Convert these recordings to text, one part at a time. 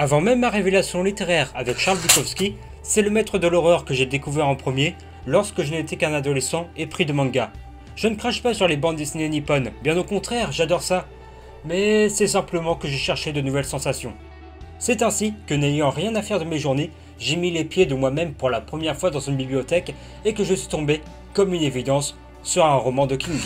Avant même ma révélation littéraire avec Charles Bukowski, c'est le maître de l'horreur que j'ai découvert en premier lorsque je n'étais qu'un adolescent épris de manga. Je ne crache pas sur les bandes dessinées nippones, bien au contraire, j'adore ça. Mais c'est simplement que j'ai cherché de nouvelles sensations. C'est ainsi que, n'ayant rien à faire de mes journées, j'ai mis les pieds de moi-même pour la première fois dans une bibliothèque et que je suis tombé, comme une évidence, sur un roman de King.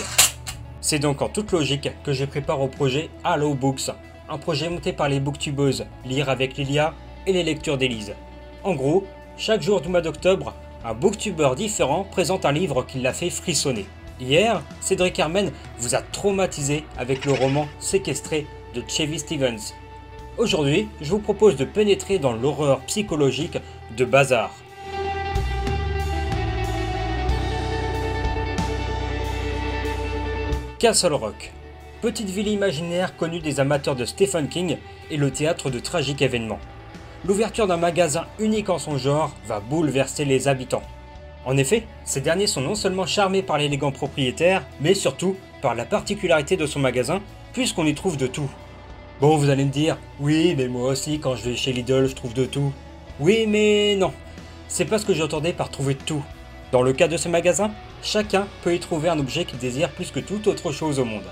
C'est donc en toute logique que je prépare au projet Halo Books, un projet monté par les booktubeuses Lire avec Lilia et les lectures d'Élise. En gros, chaque jour du mois d'octobre, un booktuber différent présente un livre qui l'a fait frissonner. Hier, Cédric Hermen vous a traumatisé avec le roman Séquestré de Chevy Stevens. Aujourd'hui, je vous propose de pénétrer dans l'horreur psychologique de Bazar. Castle Rock, petite ville imaginaire connue des amateurs de Stephen King et le théâtre de tragiques événements. L'ouverture d'un magasin unique en son genre va bouleverser les habitants. En effet, ces derniers sont non seulement charmés par l'élégant propriétaire, mais surtout par la particularité de son magasin, puisqu'on y trouve de tout. Bon, vous allez me dire, oui, mais moi aussi, quand je vais chez Lidl, je trouve de tout. Oui, mais non, c'est pas ce que j'entendais par trouver de tout. Dans le cas de ce magasin, chacun peut y trouver un objet qu'il désire plus que toute autre chose au monde.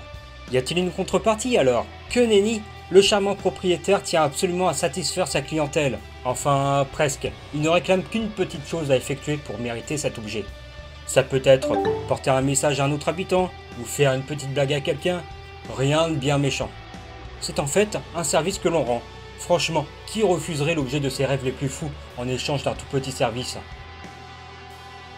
Y a-t-il une contrepartie alors? Que nenni! Le charmant propriétaire tient absolument à satisfaire sa clientèle. Enfin, presque. Il ne réclame qu'une petite chose à effectuer pour mériter cet objet. Ça peut être porter un message à un autre habitant, ou faire une petite blague à quelqu'un. Rien de bien méchant. C'est en fait un service que l'on rend. Franchement, qui refuserait l'objet de ses rêves les plus fous en échange d'un tout petit service?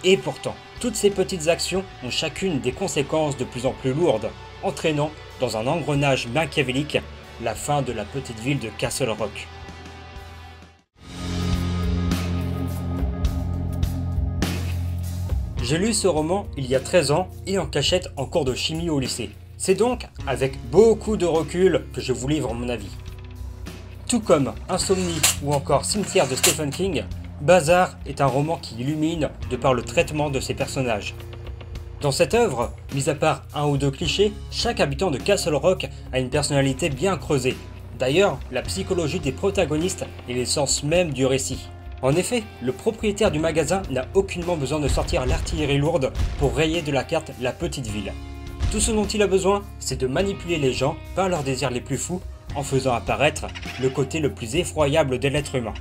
Et pourtant, toutes ces petites actions ont chacune des conséquences de plus en plus lourdes, entraînant, dans un engrenage machiavélique, la fin de la petite ville de Castle Rock. J'ai lu ce roman il y a 13 ans et en cachette en cours de chimie au lycée. C'est donc avec beaucoup de recul que je vous livre mon avis. Tout comme Insomnie ou encore Cimetière de Stephen King, Bazar est un roman qui illumine de par le traitement de ses personnages. Dans cette œuvre, mis à part un ou deux clichés, chaque habitant de Castle Rock a une personnalité bien creusée. D'ailleurs, la psychologie des protagonistes est l'essence même du récit. En effet, le propriétaire du magasin n'a aucunement besoin de sortir l'artillerie lourde pour rayer de la carte la petite ville. Tout ce dont il a besoin, c'est de manipuler les gens par leurs désirs les plus fous en faisant apparaître le côté le plus effroyable de l'être humain.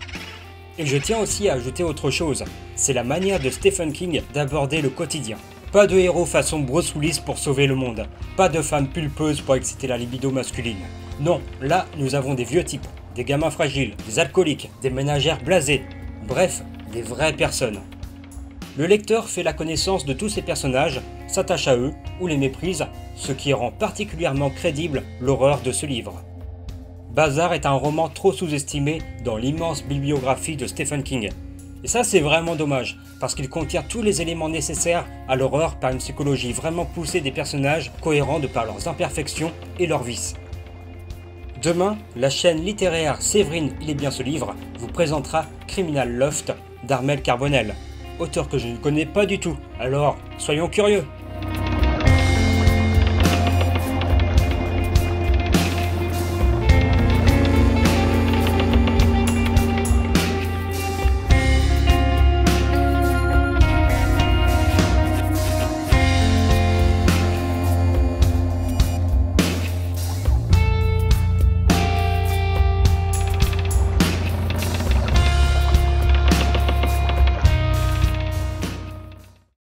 Et je tiens aussi à ajouter autre chose, c'est la manière de Stephen King d'aborder le quotidien. Pas de héros façon Bruce Willis pour sauver le monde, pas de femmes pulpeuses pour exciter la libido masculine. Non, là nous avons des vieux types, des gamins fragiles, des alcooliques, des ménagères blasées, bref, des vraies personnes. Le lecteur fait la connaissance de tous ces personnages, s'attache à eux ou les méprise, ce qui rend particulièrement crédible l'horreur de ce livre. Bazar est un roman trop sous-estimé dans l'immense bibliographie de Stephen King. Et ça c'est vraiment dommage, parce qu'il contient tous les éléments nécessaires à l'horreur par une psychologie vraiment poussée des personnages cohérents de par leurs imperfections et leurs vices. Demain, la chaîne littéraire Séverine Il est bien ce livre vous présentera Criminal Loft d'Armel Carbonell, auteur que je ne connais pas du tout, alors soyons curieux.